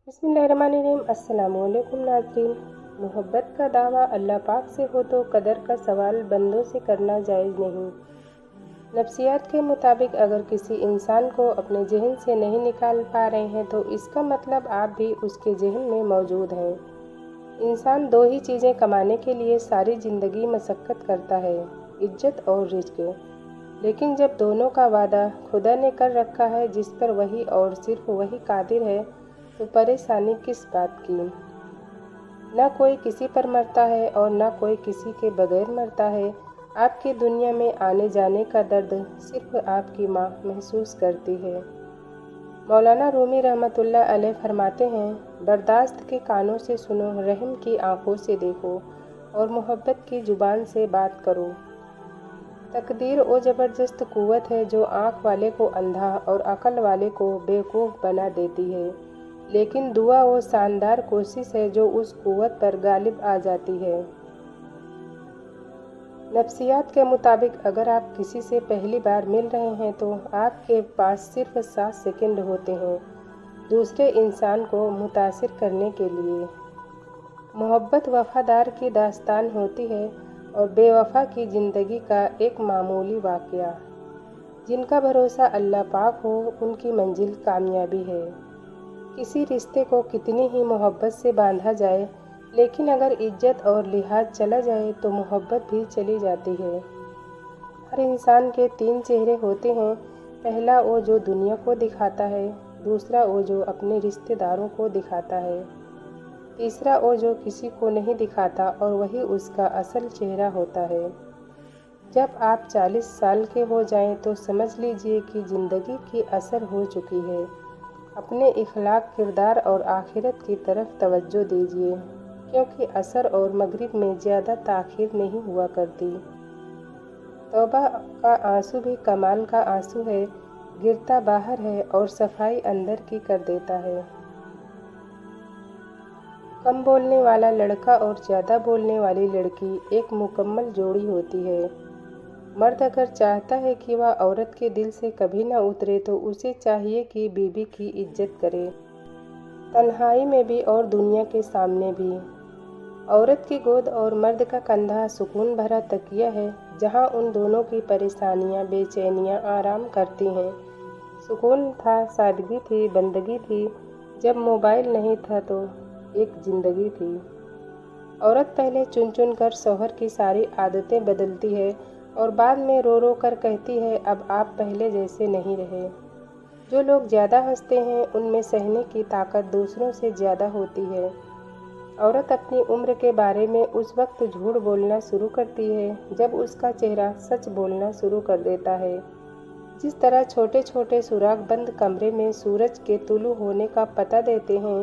बिस्मिल्लाहिर्रहमानिर्रहीम। अस्सलामुअलैकुम नाज़रीन। मोहब्बत का दावा अल्लाह पाक से हो तो कदर का सवाल बंदों से करना जायज़ नहीं। नफ्सियात के मुताबिक अगर किसी इंसान को अपने जहन से नहीं निकाल पा रहे हैं तो इसका मतलब आप भी उसके जहन में मौजूद हैं। इंसान दो ही चीज़ें कमाने के लिए सारी ज़िंदगी मशक्क़त करता है, इज्जत और रिज़्क। लेकिन जब दोनों का वादा खुदा ने कर रखा है जिस पर वही और सिर्फ वही कादिर है, तो परेशानी किस बात की। न कोई किसी पर मरता है और न कोई किसी के बगैर मरता है। आपकी दुनिया में आने जाने का दर्द सिर्फ आपकी माँ महसूस करती है। मौलाना रूमी रहमतुल्लाह अलैह फरमाते हैं, बर्दाश्त के कानों से सुनो, रहम की आंखों से देखो और मोहब्बत की ज़ुबान से बात करो। तकदीर वो ज़बरदस्त क़ुव्वत है जो आँख वाले को अंधा और अक्ल वाले को बेवकूफ़ बना देती है, लेकिन दुआ वो शानदार कोशिश है जो उस क़ुव्वत पर गालिब आ जाती है। नफ्सियात के मुताबिक अगर आप किसी से पहली बार मिल रहे हैं तो आपके पास सिर्फ 7 सेकंड होते हैं दूसरे इंसान को मुतासिर करने के लिए। मोहब्बत वफ़ादार की दास्तान होती है और बेवफा की ज़िंदगी का एक मामूली वाक़या। जिनका भरोसा अल्लाह पाक हो उनकी मंजिल कामयाबी है। किसी रिश्ते को कितनी ही मोहब्बत से बांधा जाए, लेकिन अगर इज्जत और लिहाज चला जाए तो मोहब्बत भी चली जाती है। हर इंसान के 3 चेहरे होते हैं। पहला वो जो दुनिया को दिखाता है, दूसरा वो जो अपने रिश्तेदारों को दिखाता है, तीसरा वो जो किसी को नहीं दिखाता और वही उसका असल चेहरा होता है। जब आप 40 साल के हो जाएं तो समझ लीजिए कि ज़िंदगी की असर हो चुकी है। अपने इखलाक, किरदार और आखिरत की तरफ तवज्जो दीजिए, क्योंकि असर और मगरिब में ज़्यादा ताख़ीर नहीं हुआ करती। तौबा का आंसू भी कमाल का आंसू है, गिरता बाहर है और सफाई अंदर की कर देता है। कम बोलने वाला लड़का और ज़्यादा बोलने वाली लड़की एक मुकम्मल जोड़ी होती है। मर्द अगर चाहता है कि वह औरत के दिल से कभी न उतरे तो उसे चाहिए कि बीवी की इज्जत करे, तन्हाई में भी और दुनिया के सामने भी। औरत की गोद और मर्द का कंधा सुकून भरा तकिया है, जहां उन दोनों की परेशानियां, बेचैनियां आराम करती हैं। सुकून था, सादगी थी, बंदगी थी। जब मोबाइल नहीं था तो एक ज़िंदगी थी। औरत पहले चुन चुन कर शौहर की सारी आदतें बदलती है और बाद में रो रो कर कहती है, अब आप पहले जैसे नहीं रहे। जो लोग ज़्यादा हंसते हैं उनमें सहने की ताकत दूसरों से ज़्यादा होती है। औरत अपनी उम्र के बारे में उस वक्त झूठ बोलना शुरू करती है जब उसका चेहरा सच बोलना शुरू कर देता है। जिस तरह छोटे छोटे सुराख बंद कमरे में सूरज के तुलू होने का पता देते हैं,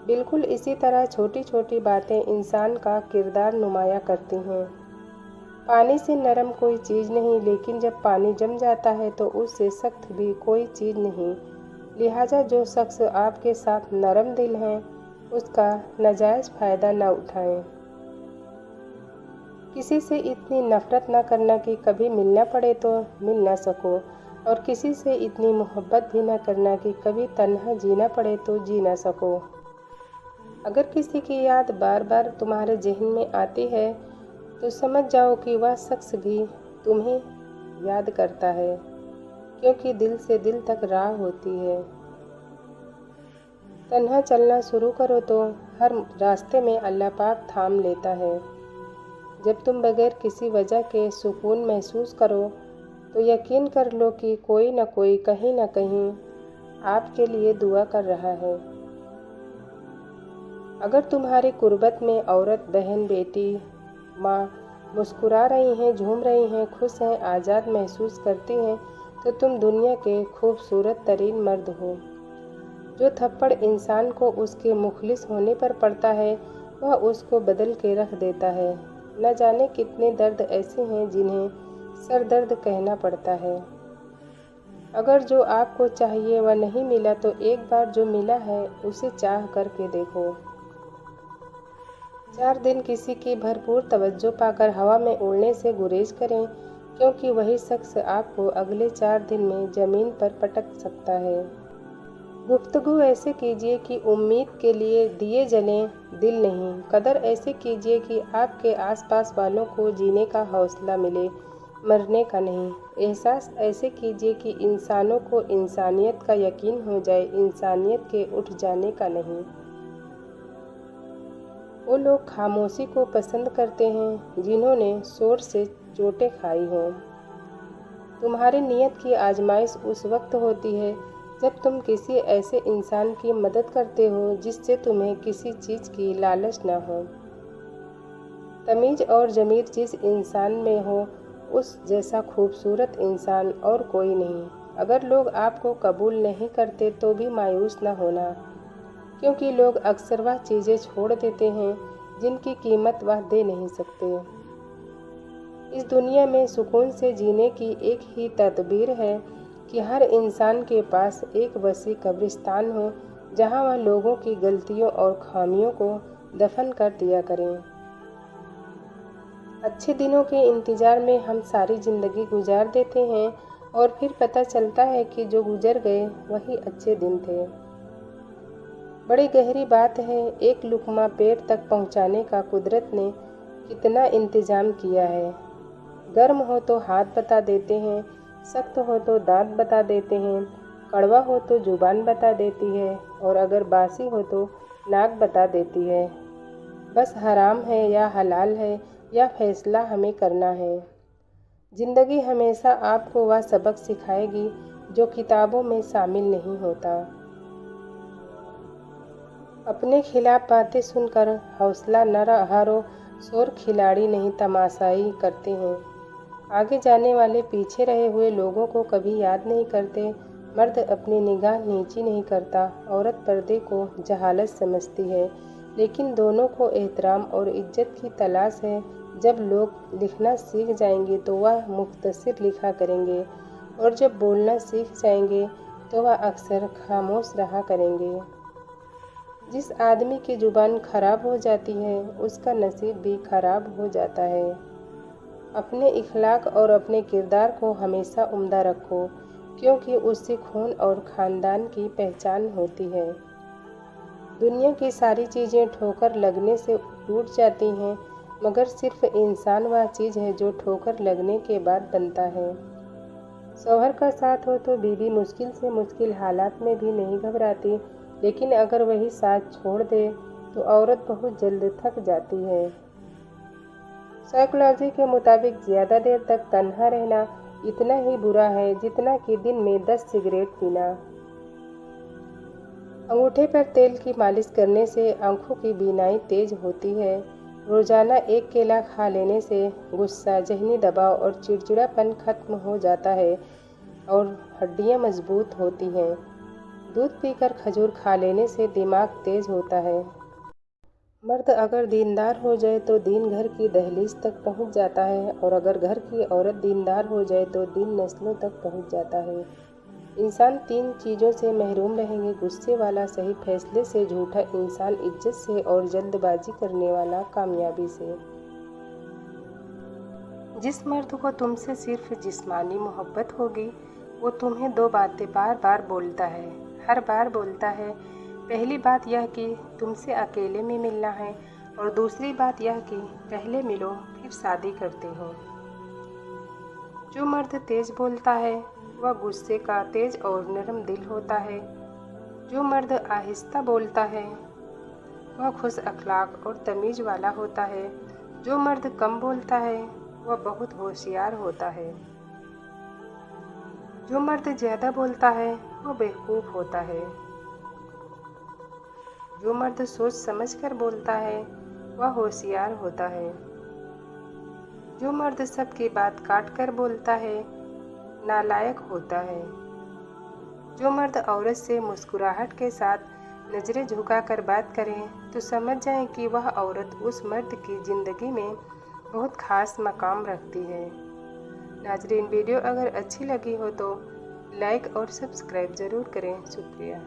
बिल्कुल इसी तरह छोटी छोटी बातें इंसान का किरदार नुमाया करती हैं। पानी से नरम कोई चीज़ नहीं, लेकिन जब पानी जम जाता है तो उससे सख्त भी कोई चीज़ नहीं। लिहाजा जो शख्स आपके साथ नरम दिल हैं, उसका नाजायज़ फ़ायदा न उठाएं। किसी से इतनी नफ़रत न करना कि कभी मिलना पड़े तो मिल ना सको, और किसी से इतनी मोहब्बत भी न करना कि कभी तन्हा जीना पड़े तो जी ना सको। अगर किसी की याद बार बार तुम्हारे जहन में आती है तो समझ जाओ कि वह शख्स भी तुम्हें याद करता है, क्योंकि दिल से दिल तक राह होती है। तन्हा चलना शुरू करो तो हर रास्ते में अल्लाह पाक थाम लेता है। जब तुम बगैर किसी वजह के सुकून महसूस करो तो यकीन कर लो कि कोई न कोई कहीं न कहीं आपके लिए दुआ कर रहा है। अगर तुम्हारी कुर्बत में औरत, बहन, बेटी, माँ मुस्कुरा रही हैं, झूम रही हैं, खुश हैं, आज़ाद महसूस करती हैं, तो तुम दुनिया के खूबसूरत तरीन मर्द हो। जो थप्पड़ इंसान को उसके मुखलिस होने पर पड़ता है, वह उसको बदल के रख देता है। न जाने कितने दर्द ऐसे हैं जिन्हें सर दर्द कहना पड़ता है। अगर जो आपको चाहिए वह नहीं मिला तो एक बार जो मिला है उसे चाह करके देखो। 4 दिन किसी की भरपूर तवज्जो पाकर हवा में उड़ने से गुरेज करें, क्योंकि वही शख्स आपको अगले 4 दिन में ज़मीन पर पटक सकता है। गुफ्तगू ऐसे कीजिए कि उम्मीद के लिए दिए जलें दिल नहीं। कदर ऐसे कीजिए कि आपके आसपास वालों को जीने का हौसला मिले, मरने का नहीं। एहसास ऐसे कीजिए कि इंसानों को इंसानियत का यकीन हो जाए, इंसानियत के उठ जाने का नहीं। वो लोग खामोशी को पसंद करते हैं जिन्होंने शोर से चोटें खाई हों। तुम्हारी नीयत की आजमाइश उस वक्त होती है जब तुम किसी ऐसे इंसान की मदद करते हो जिससे तुम्हें किसी चीज़ की लालच ना हो। तमीज़ और ज़मीर जिस इंसान में हो उस जैसा खूबसूरत इंसान और कोई नहीं। अगर लोग आपको कबूल नहीं करते तो भी मायूस न होना, क्योंकि लोग अक्सर वह चीज़ें छोड़ देते हैं जिनकी कीमत वह दे नहीं सकते। इस दुनिया में सुकून से जीने की एक ही तदबीर है कि हर इंसान के पास एक वसी कब्रिस्तान हो जहां वह लोगों की गलतियों और खामियों को दफन कर दिया करें। अच्छे दिनों के इंतज़ार में हम सारी ज़िंदगी गुजार देते हैं और फिर पता चलता है कि जो गुजर गए वही अच्छे दिन थे। बड़ी गहरी बात है, एक लुक़मा पेट तक पहुंचाने का कुदरत ने कितना इंतज़ाम किया है। गर्म हो तो हाथ बता देते हैं, सख्त हो तो दांत बता देते हैं, कड़वा हो तो जुबान बता देती है और अगर बासी हो तो नाक बता देती है। बस हराम है या हलाल है या फैसला हमें करना है। ज़िंदगी हमेशा आपको वह सबक सिखाएगी जो किताबों में शामिल नहीं होता। अपने खिलाफ बातें सुनकर हौसला न हारो, शोर खिलाड़ी नहीं तमाशाई करते हैं। आगे जाने वाले पीछे रहे हुए लोगों को कभी याद नहीं करते। मर्द अपनी निगाह नीची नहीं करता, औरत पर्दे को जहालत समझती है, लेकिन दोनों को एहतराम और इज्जत की तलाश है। जब लोग लिखना सीख जाएंगे तो वह मुख्तसर लिखा करेंगे और जब बोलना सीख जाएंगे तो वह अक्सर खामोश रहा करेंगे। जिस आदमी की जुबान खराब हो जाती है उसका नसीब भी खराब हो जाता है। अपने इखलाक और अपने किरदार को हमेशा उम्दा रखो, क्योंकि उससे खून और ख़ानदान की पहचान होती है। दुनिया की सारी चीज़ें ठोकर लगने से टूट जाती हैं, मगर सिर्फ इंसान वह चीज़ है जो ठोकर लगने के बाद बनता है। शौहर का साथ हो तो बीवी मुश्किल से मुश्किल हालात में भी नहीं घबराती, लेकिन अगर वही साथ छोड़ दे तो औरत बहुत जल्द थक जाती है। साइकोलॉजी के मुताबिक ज़्यादा देर तक तन्हा रहना इतना ही बुरा है जितना कि दिन में 10 सिगरेट पीना। अंगूठे पर तेल की मालिश करने से आंखों की बीनाई तेज होती है। रोजाना एक केला खा लेने से गुस्सा, जहनी दबाव और चिड़चिड़ापन खत्म हो जाता है और हड्डियां मजबूत होती हैं। दूध पीकर खजूर खा लेने से दिमाग तेज होता है। मर्द अगर दीनदार हो जाए तो दीन घर की दहलीज तक पहुंच जाता है और अगर घर की औरत दीनदार हो जाए तो दीन नस्लों तक पहुंच जाता है। इंसान 3 चीज़ों से महरूम रहेंगे: गुस्से वाला सही फैसले से, झूठा इंसान इज्जत से और जल्दबाजी करने वाला कामयाबी से। जिस मर्द को तुमसे सिर्फ जिस्मानी मोहब्बत होगी वो तुम्हें 2 बातें बार बार बोलता है, हर बार बोलता है। पहली बात यह कि तुमसे अकेले में मिलना है और दूसरी बात यह कि पहले मिलो फिर शादी करते हो। जो मर्द तेज बोलता है वह गुस्से का तेज और नरम दिल होता है। जो मर्द आहिस्ता बोलता है वह खुश अखलाक और तमीज़ वाला होता है। जो मर्द कम बोलता है वह बहुत होशियार होता है। जो मर्द ज़्यादा बोलता है वह बेवकूफ़ होता है। जो मर्द सोच समझ कर बोलता है वह होशियार होता है। जो मर्द सबकी बात काट कर बोलता है नालायक होता है। जो मर्द औरत से मुस्कुराहट के साथ नज़रें झुकाकर बात करे तो समझ जाएं कि वह औरत उस मर्द की ज़िंदगी में बहुत ख़ास मकाम रखती है। नाज़रीन, वीडियो अगर अच्छी लगी हो तो लाइक और सब्सक्राइब ज़रूर करें। शुक्रिया।